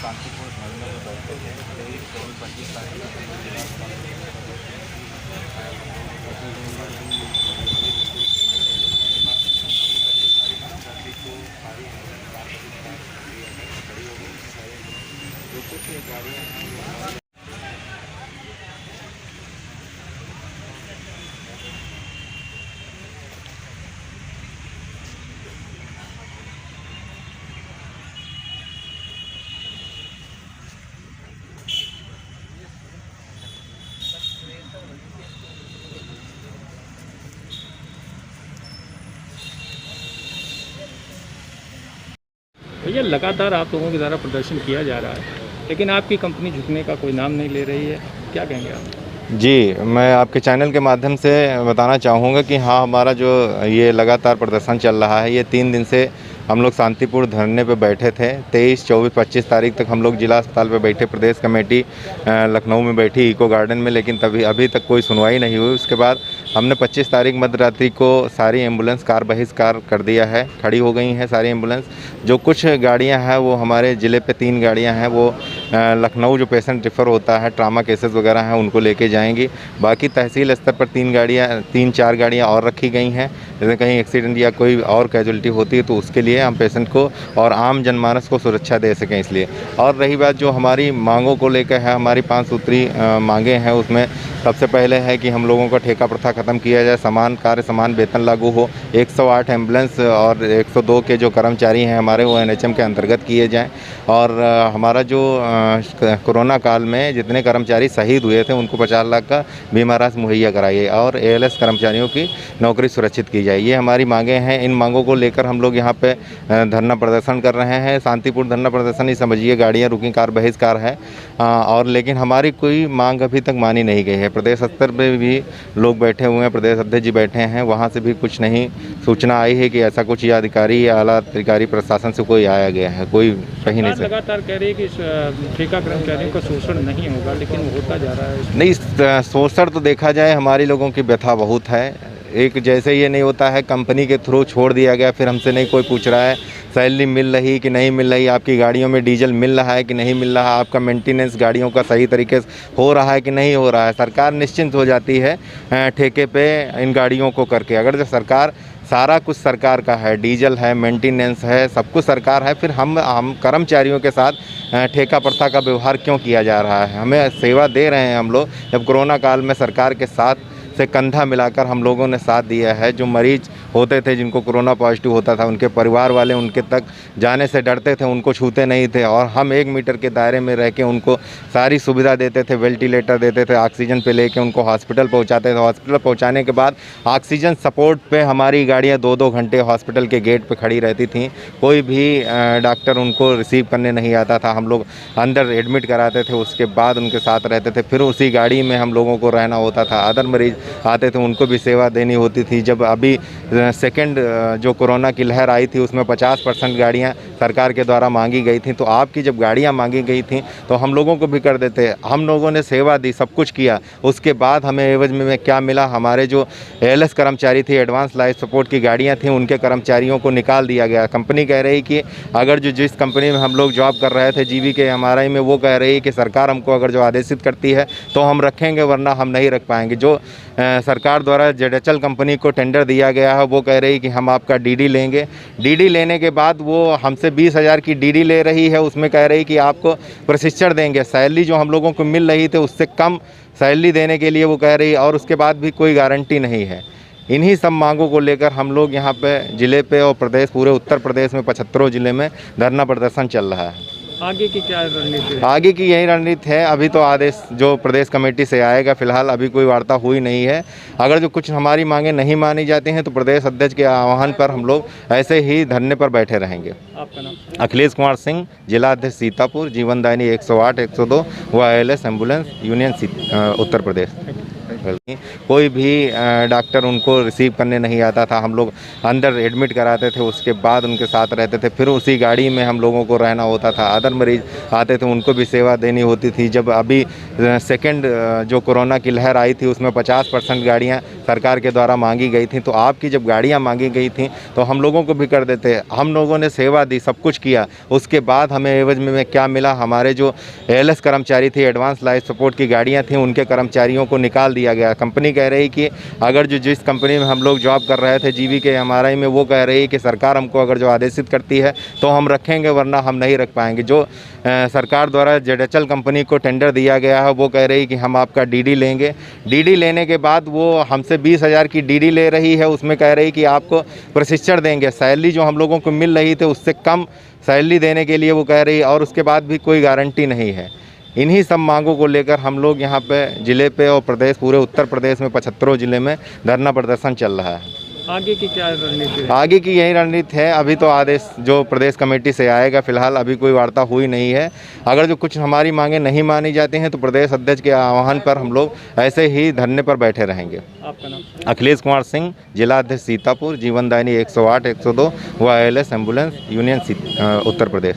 शांतिपूर्ण धरने में बैठे थे। 23-24-25 तारीख को हम लोग जिला जो कुछ गाड़ियाँ हैं भैया लगातार आप लोगों के द्वारा प्रदर्शन किया जा रहा है, लेकिन आपकी कंपनी झुकने का कोई नाम नहीं ले रही है, क्या कहेंगे आप? जी, मैं आपके चैनल के माध्यम से बताना चाहूँगा कि हाँ, हमारा जो ये लगातार प्रदर्शन चल रहा है, ये 3 दिन से हम लोग शांतिपूर्ण धरने पे बैठे थे। 23, 24, 25 तारीख तक हम लोग जिला अस्पताल पे बैठे, प्रदेश कमेटी लखनऊ में बैठी इको गार्डन में, लेकिन अभी तक कोई सुनवाई नहीं हुई। उसके बाद हमने 25 तारीख मध्यरात्रि को सारी एम्बुलेंस कार बहिष्कार कर दिया है, खड़ी हो गई हैं सारी एम्बुलेंस। जो कुछ गाड़ियां हैं वो हमारे ज़िले पे 3 गाड़ियां हैं, वो लखनऊ जो पेशेंट रेफ़र होता है, ट्रामा केसेस वगैरह हैं, उनको लेके जाएंगी। बाकी तहसील स्तर पर 3-4 गाड़ियाँ और रखी गई हैं, जैसे कहीं एक्सीडेंट या कोई और कैजुअलिटी होती है तो उसके लिए हम पेशेंट को और आम जनमानस को सुरक्षा दे सकें इसलिए। और रही बात जो हमारी मांगों को लेकर है, हमारी 5 सूत्री मांगे हैं, उसमें सबसे पहले है कि हम लोगों का ठेका प्रथा ख़त्म किया जाए, समान कार्य समान वेतन लागू हो, 108 एम्बुलेंस और 102 के जो कर्मचारी हैं हमारे, वो NHM के अंतर्गत किए जाएं। और हमारा जो कोरोना काल में जितने कर्मचारी शहीद हुए थे उनको 50 लाख का बीमा राशि मुहैया कराइए और ALS कर्मचारियों की नौकरी सुरक्षित की जाए। ये हमारी मांगें हैं। इन मांगों को लेकर हम लोग यहाँ पे धरना प्रदर्शन कर रहे हैं। शांतिपूर्ण धरना प्रदर्शन ही समझिए, गाड़ियाँ रुकी, कार बहिष्कार है। और लेकिन हमारी कोई मांग अभी तक मानी नहीं गई है। प्रदेश स्तर पे भी लोग बैठे हुए हैं, प्रदेश अध्यक्ष जी बैठे हैं, वहाँ से भी कुछ नहीं सूचना आई है कि ऐसा कुछ या अधिकारी या आला अधिकारी प्रशासन से कोई आया गया है, कोई कहीं नहीं। लगातार कह रही है कि ठेका कर्मचारियों का शोषण नहीं होगा, लेकिन वो होता जा रहा है। नहीं, शोषण तो देखा जाए हमारी लोगों की व्यथा बहुत है। एक जैसे ये नहीं होता है, कंपनी के थ्रू छोड़ दिया गया, फिर हमसे नहीं कोई पूछ रहा है सैलरी मिल रही कि नहीं मिल रही, आपकी गाड़ियों में डीजल मिल रहा है कि नहीं मिल रहा, आपका मेंटेनेंस गाड़ियों का सही तरीके से हो रहा है कि नहीं हो रहा है। सरकार निश्चिंत हो जाती है ठेके पे इन गाड़ियों को करके। अगर जो सरकार सारा कुछ सरकार का है, डीजल है, मेंटेनेंस है, सब कुछ सरकार है, फिर हम कर्मचारियों के साथ ठेका प्रथा का व्यवहार क्यों किया जा रहा है? हमें सेवा दे रहे हैं हम लोग। जब कोरोना काल में सरकार के साथ से कंधा मिलाकर हम लोगों ने साथ दिया है। जो मरीज होते थे जिनको कोरोना पॉजिटिव होता था, उनके परिवार वाले उनके तक जाने से डरते थे, उनको छूते नहीं थे, और हम 1 मीटर के दायरे में रह के उनको सारी सुविधा देते थे, वेंटिलेटर देते थे, ऑक्सीजन पे लेके उनको हॉस्पिटल पहुंचाते थे। हॉस्पिटल पहुंचाने के बाद ऑक्सीजन सपोर्ट पे हमारी गाड़ियाँ 2-2 घंटे हॉस्पिटल के गेट पे खड़ी रहती थीं। कोई भी डॉक्टर उनको रिसीव करने नहीं आता था। हम लोग अंदर एडमिट कराते थे, उसके बाद उनके साथ रहते थे, फिर उसी गाड़ी में हम लोगों को रहना होता था। अदर मरीज आते थे, उनको भी सेवा देनी होती थी। जब अभी सेकेंड जो कोरोना की लहर आई थी, उसमें 50% गाड़ियाँ सरकार के द्वारा मांगी गई थी। तो आपकी जब गाड़ियाँ मांगी गई थी तो हम लोगों को भी कर देते। हम लोगों ने सेवा दी, सब कुछ किया, उसके बाद हमें एवज में क्या मिला? हमारे जो ALS कर्मचारी थे, एडवांस लाइफ सपोर्ट की गाड़ियाँ थी, उनके कर्मचारियों को निकाल दिया गया। कंपनी कह रही कि अगर जिस कंपनी में हम लोग जॉब कर रहे थे, GVK MRI में, वो कह रही कि सरकार हमको अगर जो आदेशित करती है तो हम रखेंगे, वरना हम नहीं रख पाएंगे। जो सरकार द्वारा ZHL कंपनी को टेंडर दिया गया है, वो कह रही कि हम आपका DD लेंगे। DD लेने के बाद वो हमसे 20,000 की DD ले रही है, उसमें कह रही कि आपको प्रशिक्षण देंगे। सैलरी जो हम लोगों को मिल रही थी उससे कम सैलरी देने के लिए वो कह रही, और उसके बाद भी कोई गारंटी नहीं है। इन्हीं सब मांगों को लेकर हम लोग यहाँ पे ज़िले पे और प्रदेश, पूरे उत्तर प्रदेश में 75 ज़िले में धरना प्रदर्शन चल रहा है। आगे की क्या रणनीति है? आगे की यही रणनीति है। अभी तो आदेश जो प्रदेश कमेटी से आएगा, फिलहाल अभी कोई वार्ता हुई नहीं है। अगर जो कुछ हमारी मांगें नहीं मानी जाती हैं तो प्रदेश अध्यक्ष के आह्वान पर हम लोग ऐसे ही धरने पर बैठे रहेंगे। आपका नाम? अखिलेश कुमार सिंह, जिला अध्यक्ष सीतापुर, जीवनदायिनी 108, 102 व ALS ambulance union Uttar Pradesh. कोई भी डॉक्टर उनको रिसीव करने नहीं आता था। हम लोग अंदर एडमिट कराते थे, उसके बाद उनके साथ रहते थे, फिर उसी गाड़ी में हम लोगों को रहना होता था। अदर मरीज आते थे, उनको भी सेवा देनी होती थी। जब अभी सेकेंड जो कोरोना की लहर आई थी, उसमें 50% गाड़ियाँ सरकार के द्वारा मांगी गई थी। तो आपकी जब गाड़ियाँ मांगी गई थी तो हम लोगों को भी कर देते। हम लोगों ने सेवा दी, सब कुछ किया। उसके बाद हमें एवज में क्या मिला? हमारे जो ALS कर्मचारी थे, एडवांस लाइफ सपोर्ट की गाड़ियाँ थी, उनके कर्मचारियों को निकाल दिया गया। कंपनी कह रही कि अगर जिस कंपनी में हम लोग जॉब कर रहे थे GVK MRI में, वो कह रही कि सरकार हमको अगर जो आदेशित करती है तो हम रखेंगे, वरना हम नहीं रख पाएंगे। जो सरकार द्वारा ZHL कंपनी को टेंडर दिया गया है, वो कह रही कि हम आपका DD लेंगे। DD लेने के बाद वो हमसे 20,000 की DD ले रही है, उसमें कह रही कि आपको प्रशिक्षण देंगे। सैलरी जो हम लोगों को मिल रही थी उससे कम सैलरी देने के लिए वो कह रही, और उसके बाद भी कोई गारंटी नहीं है। इन्हीं सब मांगों को लेकर हम लोग यहाँ पे ज़िले पे और प्रदेश, पूरे उत्तर प्रदेश में 75 ज़िले में धरना प्रदर्शन चल रहा है। आगे की क्या रणनीति है? आगे की यही रणनीति है। अभी तो आदेश जो प्रदेश कमेटी से आएगा, फिलहाल अभी कोई वार्ता हुई नहीं है। अगर जो कुछ हमारी मांगें नहीं मानी जाती हैं तो प्रदेश अध्यक्ष के आह्वान पर हम लोग ऐसे ही धरने पर बैठे रहेंगे। आपका नाम? अखिलेश कुमार सिंह, जिला अध्यक्ष सीतापुर, जीवनदायिनी 108 102 व ALS ambulance union Uttar Pradesh.